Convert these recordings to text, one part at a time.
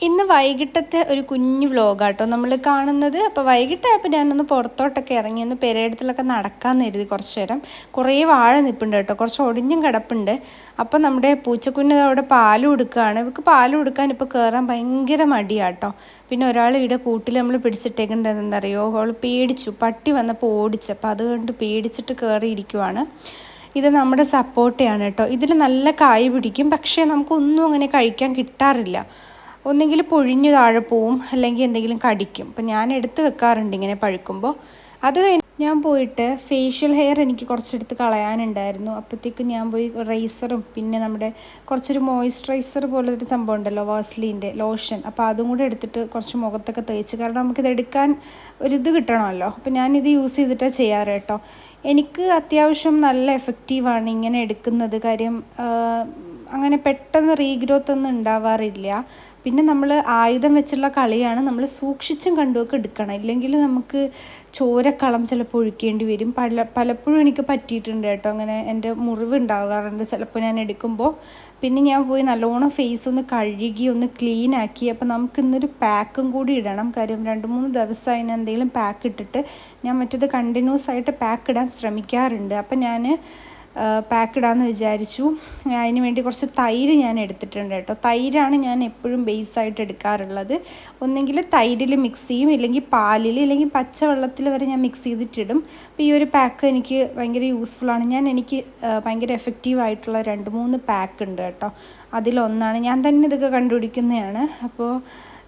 ഇന്ന് വൈകിട്ടത്തെ ഒരു കുഞ്ഞു വ്ലോഗാട്ടോ നമ്മൾ കാണുന്നത്. അപ്പോൾ വൈകിട്ടായപ്പോൾ ഞാനൊന്ന് പുറത്തോട്ടൊക്കെ ഇറങ്ങി ഒന്ന് പെരേടത്തിലൊക്കെ നടക്കാമെന്ന് കരുതി കുറച്ച് നേരം. കുറേ വാഴ നിൽപ്പുണ്ട് കേട്ടോ, കുറച്ച് ഒടിഞ്ഞും കിടപ്പുണ്ട്. അപ്പം നമ്മുടെ പൂച്ചക്കുഞ്ഞ് അവിടെ പാൽ കൊടുക്കുകയാണ്. ഇവർക്ക് പാൽ കൊടുക്കാൻ ഇപ്പോൾ കയറാൻ ഭയങ്കര മടിയാട്ടോ. പിന്നെ ഒരാൾ ഇവിടെ കൂട്ടിൽ നമ്മൾ പിടിച്ചിട്ടേക്കുന്നത് എന്താണെന്നറിയോ, അവൾ പേടിച്ചു, പട്ടി വന്നപ്പോൾ ഓടിച്ചു. അപ്പോൾ അതുകൊണ്ട് പേടിച്ചിട്ട് കയറിയിരിക്കുവാണ്. ഇത് നമ്മുടെ സപ്പോർട്ടയാണ് കേട്ടോ. ഇതിൽ നല്ല കായ് പിടിക്കും, പക്ഷേ നമുക്കൊന്നും അങ്ങനെ കഴിക്കാൻ കിട്ടാറില്ല. ഒന്നെങ്കിൽ പൊഴിഞ്ഞ് താഴെ പോവും, അല്ലെങ്കിൽ എന്തെങ്കിലും കടിക്കും. അപ്പം ഞാൻ എടുത്ത് വെക്കാറുണ്ട് ഇങ്ങനെ പഴുക്കുമ്പോൾ. അത് കഴിഞ്ഞ് ഞാൻ പോയിട്ട് ഫേഷ്യൽ ഹെയർ എനിക്ക് കുറച്ചെടുത്ത് കളയാനുണ്ടായിരുന്നു. അപ്പോഴത്തേക്ക് ഞാൻ പോയി റേസറും പിന്നെ നമ്മുടെ കുറച്ചൊരു മോയ്സ്ചറൈസർ പോലെ ഒരു സംഭവം ഉണ്ടല്ലോ, വാസ്ലീൻ്റെ ലോഷൻ, അപ്പോൾ അതും കൂടെ എടുത്തിട്ട് കുറച്ച് മുഖത്തൊക്കെ തേച്ച്. കാരണം നമുക്കിത് എടുക്കാൻ ഒരിത് കിട്ടണമല്ലോ. അപ്പോൾ ഞാനിത് യൂസ് ചെയ്തിട്ടാണ് ചെയ്യാറ് കേട്ടോ. എനിക്ക് അത്യാവശ്യം നല്ല എഫക്റ്റീവാണ് ഇങ്ങനെ എടുക്കുന്നത്. കാര്യം അങ്ങനെ പെട്ടെന്ന് റീഗ്രോത്ത് ഒന്നും ഉണ്ടാവാറില്ല. പിന്നെ നമ്മൾ ആയുധം വെച്ചുള്ള കളിയാണ്, നമ്മൾ സൂക്ഷിച്ചും കണ്ടുമൊക്കെ എടുക്കണം. ഇല്ലെങ്കിൽ നമുക്ക് ചോരക്കളം ചിലപ്പോൾ ഒഴിക്കേണ്ടി വരും. പലപ്പോഴും എനിക്ക് പറ്റിയിട്ടുണ്ട് കേട്ടോ, അങ്ങനെ എൻ്റെ മുറിവ് ഉണ്ടാകാറുണ്ട് ചിലപ്പോൾ ഞാൻ എടുക്കുമ്പോൾ. പിന്നെ ഞാൻ പോയി നല്ലോണം ഫേസ് ഒന്ന് കഴുകി ഒന്ന് ക്ലീൻ ആക്കി. അപ്പോൾ നമുക്കിന്നൊരു പാക്കും കൂടി ഇടണം. കാര്യം 2-3 ദിവസമായി ഞാൻ എന്തെങ്കിലും പാക്ക് ഇട്ടിട്ട് ഞാൻ മറ്റേത് കണ്ടിന്യൂസ് ആയിട്ട് പാക്ക് ഇടാൻ ശ്രമിക്കാറുണ്ട്. അപ്പം ഞാൻ പാക്ക് ഇടാമെന്ന് വിചാരിച്ചു. അതിന് വേണ്ടി കുറച്ച് തൈര് ഞാൻ എടുത്തിട്ടുണ്ട് കേട്ടോ. തൈരാണ് ഞാൻ എപ്പോഴും ബേസായിട്ട് എടുക്കാറുള്ളത്. ഒന്നെങ്കിൽ തൈരിൽ മിക്സ് ചെയ്യും, ഇല്ലെങ്കിൽ പാലിൽ, ഇല്ലെങ്കിൽ പച്ചവെള്ളത്തിൽ വരെ ഞാൻ മിക്സ് ചെയ്തിട്ടിടും. അപ്പോൾ ഈ ഒരു പാക്ക് എനിക്ക് ഭയങ്കര യൂസ്ഫുള്ളാണ്. എനിക്ക് ഭയങ്കര എഫക്റ്റീവായിട്ടുള്ള 2-3 പാക്ക് ഉണ്ട് കേട്ടോ. അതിലൊന്നാണ്, ഞാൻ തന്നെ ഇതൊക്കെ കണ്ടുപിടിക്കുന്നതാണ്. അപ്പോൾ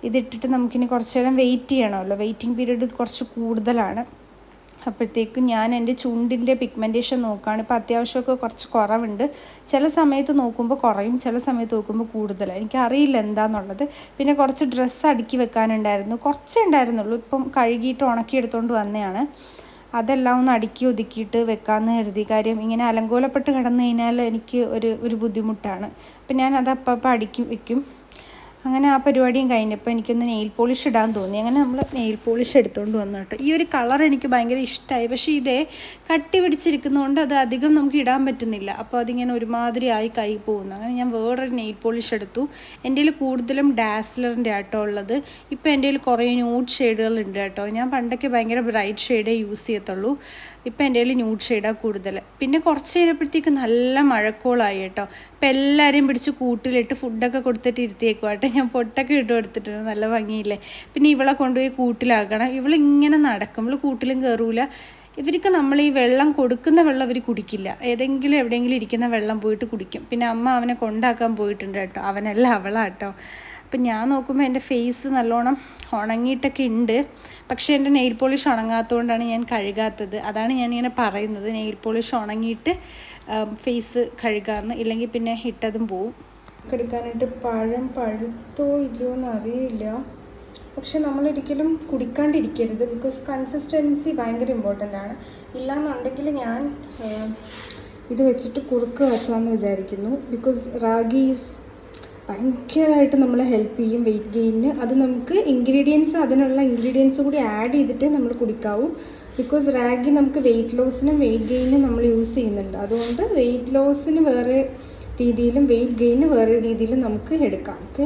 ഇതിട്ടിട്ട് നമുക്കിനി കുറച്ച് നേരം വെയിറ്റ് ചെയ്യണമല്ലോ. വെയിറ്റിംഗ് പീരീഡ് കുറച്ച് കൂടുതലാണ്. അപ്പോഴത്തേക്കും ഞാൻ എൻ്റെ ചുണ്ടിൻ്റെ പിഗ്മെൻറ്റേഷൻ നോക്കുകയാണ്. ഇപ്പോൾ അത്യാവശ്യമൊക്കെ കുറച്ച് കുറവുണ്ട്. ചില സമയത്ത് നോക്കുമ്പോൾ കുറയും, ചില സമയത്ത് നോക്കുമ്പോൾ കൂടുതലാണ്. എനിക്കറിയില്ല എന്താണെന്നുള്ളത്. പിന്നെ കുറച്ച് ഡ്രസ്സ് അടുക്കി വെക്കാനുണ്ടായിരുന്നു, കുറച്ചേ ഉണ്ടായിരുന്നുള്ളൂ. ഇപ്പം കഴുകിയിട്ട് ഉണക്കിയെടുത്തുകൊണ്ട് വന്നതാണ്. അതെല്ലാം ഒന്ന് അടുക്കി ഒതുക്കിയിട്ട് വെക്കാമെന്ന് കരുതി. കാര്യം ഇങ്ങനെ അലങ്കോലപ്പെട്ട് കിടന്നു കഴിഞ്ഞാൽ എനിക്ക് ഒരു ബുദ്ധിമുട്ടാണ്. അപ്പം ഞാൻ അത് അപ്പം അടുക്കി വെക്കും. അങ്ങനെ ആ പരിപാടിയും കഴിഞ്ഞപ്പോൾ എനിക്കൊന്ന് നെയിൽ പോളിഷ് ഇടാൻ തോന്നി. അങ്ങനെ നമ്മൾ നെയിൽ പോളിഷ് എടുത്തുകൊണ്ട് വന്നു കേട്ടോ. ഈ ഒരു കളർ എനിക്ക് ഭയങ്കര ഇഷ്ടമായി. പക്ഷേ ഇതേ കട്ടി പിടിച്ചിരിക്കുന്നതുകൊണ്ട് അത് അധികം നമുക്ക് ഇടാൻ പറ്റുന്നില്ല. അപ്പോൾ അതിങ്ങനെ ഒരുമാതിരി ആയി കൈ പോകുന്നു. അങ്ങനെ ഞാൻ വേറൊരു നെയിൽ പോളിഷ് എടുത്തു. എൻ്റെ കയ്യിൽ കൂടുതലും ഡാസ്ലറിൻ്റെ ആട്ടോ ഉള്ളത്. ഇപ്പോൾ എൻ്റെ കയ്യിൽ കുറേ ന്യൂഡ് ഷെയ്ഡുകളുണ്ട് കേട്ടോ. ഞാൻ പണ്ടൊക്കെ ഭയങ്കര ബ്രൈറ്റ് ഷെയ്ഡേ യൂസ് ചെയ്യത്തുള്ളൂ. ഇപ്പം എൻ്റെ കയ്യിൽ ന്യൂഡ് ഷെയ്ഡാണ് കൂടുതൽ. പിന്നെ കുറച്ച് കഴിഞ്ഞപ്പോഴത്തേക്ക് നല്ല മഴക്കോളായി കേട്ടോ. ഇപ്പം എല്ലാവരെയും പിടിച്ച് കൂട്ടിലിട്ട് ഫുഡൊക്കെ കൊടുത്തിട്ട് ഇരുത്തിയേക്കുവാട്ടെ. ഞാൻ പൊട്ടൊക്കെ ഇട്ട് കൊടുത്തിട്ടുണ്ട്, നല്ല ഭംഗിയില്ലേ. പിന്നെ ഇവളെ കൊണ്ടുപോയി കൂട്ടിലാക്കണം. ഇവളിങ്ങനെ നടക്കും, ഇവൾ കൂട്ടിലും കയറൂല. ഇവർക്ക് നമ്മൾ ഈ വെള്ളം കൊടുക്കുന്ന വെള്ളം ഇവർ കുടിക്കില്ല. ഏതെങ്കിലും എവിടെയെങ്കിലും ഇരിക്കുന്ന വെള്ളം പോയിട്ട് കുടിക്കും. പിന്നെ അമ്മ അവനെ കൊണ്ടാക്കാൻ പോയിട്ടുണ്ട് കേട്ടോ. അവനല്ല, അവളാട്ടോ. അപ്പം ഞാൻ നോക്കുമ്പോൾ എൻ്റെ ഫേസ് നല്ലോണം ഉണങ്ങിയിട്ടൊക്കെ ഉണ്ട്. പക്ഷേ എൻ്റെ നെയിൽ പോളിഷ് ഉണങ്ങാത്തതുകൊണ്ടാണ് ഞാൻ കഴുകാത്തത്. അതാണ് ഞാനിങ്ങനെ പറയുന്നത്, നെയിൽ പോളിഷ് ഉണങ്ങിയിട്ട് ഫേസ് കഴുകാമെന്ന്. ഇല്ലെങ്കിൽ പിന്നെ ഇട്ടതും പോവും. എടുക്കാനായിട്ട് പഴം പഴുത്തോ ഇല്ലയോ എന്ന് അറിയില്ല. പക്ഷെ നമ്മളൊരിക്കലും കുടിക്കാണ്ടിരിക്കരുത്. ബിക്കോസ് കൺസിസ്റ്റൻസി ഭയങ്കര ഇമ്പോർട്ടൻ്റ് ആണ്. ഇല്ലയെന്നുണ്ടെങ്കിൽ ഞാൻ ഇത് വെച്ചിട്ട് കുറുക്ക് വെച്ചാമെന്ന് വിചാരിക്കുന്നു. ബിക്കോസ് റാഗി ഈസ് ഭയങ്കരമായിട്ട് നമ്മളെ ഹെൽപ്പ് ചെയ്യും വെയിറ്റ് ഗെയിനിന്. അത് നമുക്ക് അതിനുള്ള ഇൻഗ്രീഡിയൻസ് കൂടി ആഡ് ചെയ്തിട്ട് നമ്മൾ കുടിക്കാവൂ. ബിക്കോസ് റാഗി നമുക്ക് വെയിറ്റ് ലോസിനും വെയിറ്റ് ഗെയിനും നമ്മൾ യൂസ് ചെയ്യുന്നുണ്ട്. അതുകൊണ്ട് വെയിറ്റ് ലോസിന് വേറെ രീതിയിലും വെയിറ്റ് ഗെയിന് വേറെ രീതിയിലും നമുക്ക് എടുക്കാം. ഓക്കെ.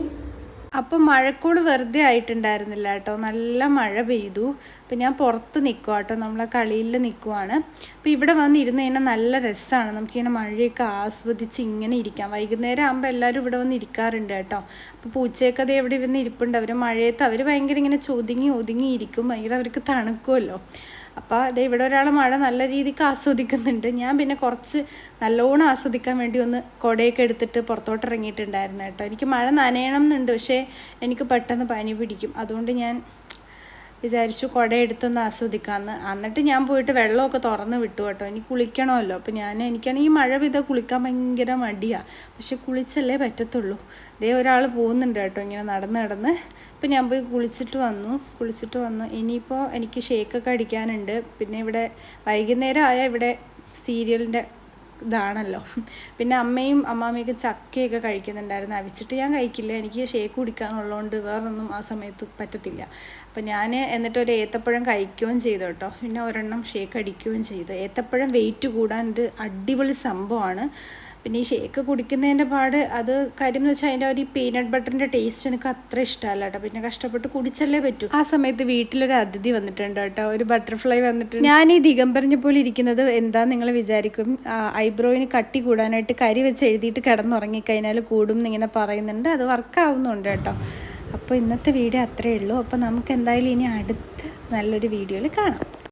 അപ്പോൾ മഴക്കോട് വെറുതെ ആയിട്ടുണ്ടായിരുന്നില്ല കേട്ടോ, നല്ല മഴ പെയ്തു. അപ്പോൾ ഞാൻ പുറത്ത് നിൽക്കുക കേട്ടോ, നമ്മളെ കളിയിൽ നിൽക്കുവാണ്. അപ്പോൾ ഇവിടെ വന്നിരുന്ന് കഴിഞ്ഞാൽ നല്ല രസമാണ്. നമുക്കിങ്ങനെ മഴയൊക്കെ ആസ്വദിച്ച് ഇങ്ങനെ ഇരിക്കാം. വൈകുന്നേരം ആകുമ്പോൾ എല്ലാവരും ഇവിടെ വന്ന് ഇരിക്കാറുണ്ട് കേട്ടോ. അപ്പോൾ പൂച്ചയൊക്കെ അത് എവിടെ വന്ന് ഇരിപ്പുണ്ട്. അവർ മഴയത്ത് അവർ ഭയങ്കര ഇങ്ങനെ ഒതുങ്ങിയിരിക്കും. ഭയങ്കര അവർക്ക് തണുക്കുമല്ലോ. അപ്പോൾ അത് ഇവിടെ ഒരാൾ മഴ നല്ല രീതിക്ക് ആസ്വദിക്കുന്നുണ്ട്. ഞാൻ പിന്നെ കുറച്ച് നല്ലോണം ആസ്വദിക്കാൻ വേണ്ടി ഒന്ന് കുടയൊക്കെ എടുത്തിട്ട് പുറത്തോട്ട് ഇറങ്ങിയിട്ടുണ്ടായിരുന്നു കേട്ടോ. എനിക്ക് മഴ നനയണം എന്നുണ്ട്, പക്ഷേ എനിക്ക് പെട്ടെന്ന് പനി പിടിക്കും. അതുകൊണ്ട് ഞാൻ വിചാരിച്ചു കുട എടുത്തൊന്ന് ആസ്വദിക്കാമെന്ന്. എന്നിട്ട് ഞാൻ പോയിട്ട് വെള്ളമൊക്കെ തുറന്ന് വിട്ടു കേട്ടോ. എനിക്ക് കുളിക്കണമല്ലോ. അപ്പോൾ എനിക്കാണെങ്കിൽ മഴ പെയ്താൽ കുളിക്കാൻ ഭയങ്കര മടിയാണ്. പക്ഷെ കുളിച്ചല്ലേ പറ്റത്തുള്ളൂ. ദേ ഒരാൾ പോകുന്നുണ്ട് കേട്ടോ ഇങ്ങനെ നടന്ന്. ഇപ്പം ഞാൻ പോയി കുളിച്ചിട്ട് വന്നു. ഇനിയിപ്പോൾ എനിക്ക് ഷേക്കൊക്കെ അടിക്കാനുണ്ട്. പിന്നെ ഇവിടെ വൈകുന്നേരം ആയാൽ ഇവിടെ സീരിയലിൻ്റെ ഇതാണല്ലോ. പിന്നെ അമ്മയും അമ്മാമ്മയൊക്കെ ചക്കയൊക്കെ കഴിക്കുന്നുണ്ടായിരുന്നു. അവിച്ചിട്ട് ഞാൻ കഴിക്കില്ല, എനിക്ക് ഷേക്ക് കുടിക്കാനുള്ളതുകൊണ്ട് വേറൊന്നും ആ സമയത്ത് പറ്റത്തില്ല. അപ്പം ഞാൻ എന്നിട്ടൊരു ഏത്തപ്പഴം കഴിക്കുകയും ചെയ്തു കേട്ടോ. പിന്നെ ഒരെണ്ണം ഷേക്ക് അടിക്കുകയും ചെയ്തു. ഏത്തപ്പഴം വെയിറ്റ് കൂടാൻ ഒരു അടിപൊളി സംഭവമാണ്. പിന്നെ ഈ ഷേക്ക് കുടിക്കുന്നതിൻ്റെ പാട് അത് കാര്യം എന്ന് വെച്ചാൽ അതിൻ്റെ ഒരു പീനട്ട് ബട്ടറിൻ്റെ ടേസ്റ്റ് എനിക്ക് അത്ര ഇഷ്ടമല്ല കേട്ടോ. പിന്നെ കഷ്ടപ്പെട്ട് കുടിച്ചല്ലേ പറ്റൂ. ആ സമയത്ത് വീട്ടിലൊരു അതിഥി വന്നിട്ടുണ്ട് കേട്ടോ, ഒരു ബട്ടർഫ്ലൈ വന്നിട്ടുണ്ട്. ഞാൻ ഈ ദിഗംബറിനെ പോലെ ഇരിക്കുന്നത് എന്താ നിങ്ങൾ വിചാരിക്കും, ഐബ്രോയിന് കട്ടി കൂടാനായിട്ട് കരി വെച്ച് എഴുതിയിട്ട് കിടന്നുറങ്ങിക്കഴിഞ്ഞാൽ കൂടും എന്നിങ്ങനെ പറയുന്നുണ്ട്. അത് വർക്കാവുന്നുണ്ട് കേട്ടോ. അപ്പോൾ ഇന്നത്തെ വീഡിയോ അത്രയേ ഉള്ളൂ. അപ്പോൾ നമുക്ക് എന്തായാലും ഇനി അടുത്ത നല്ലൊരു വീഡിയോയിൽ കാണാം.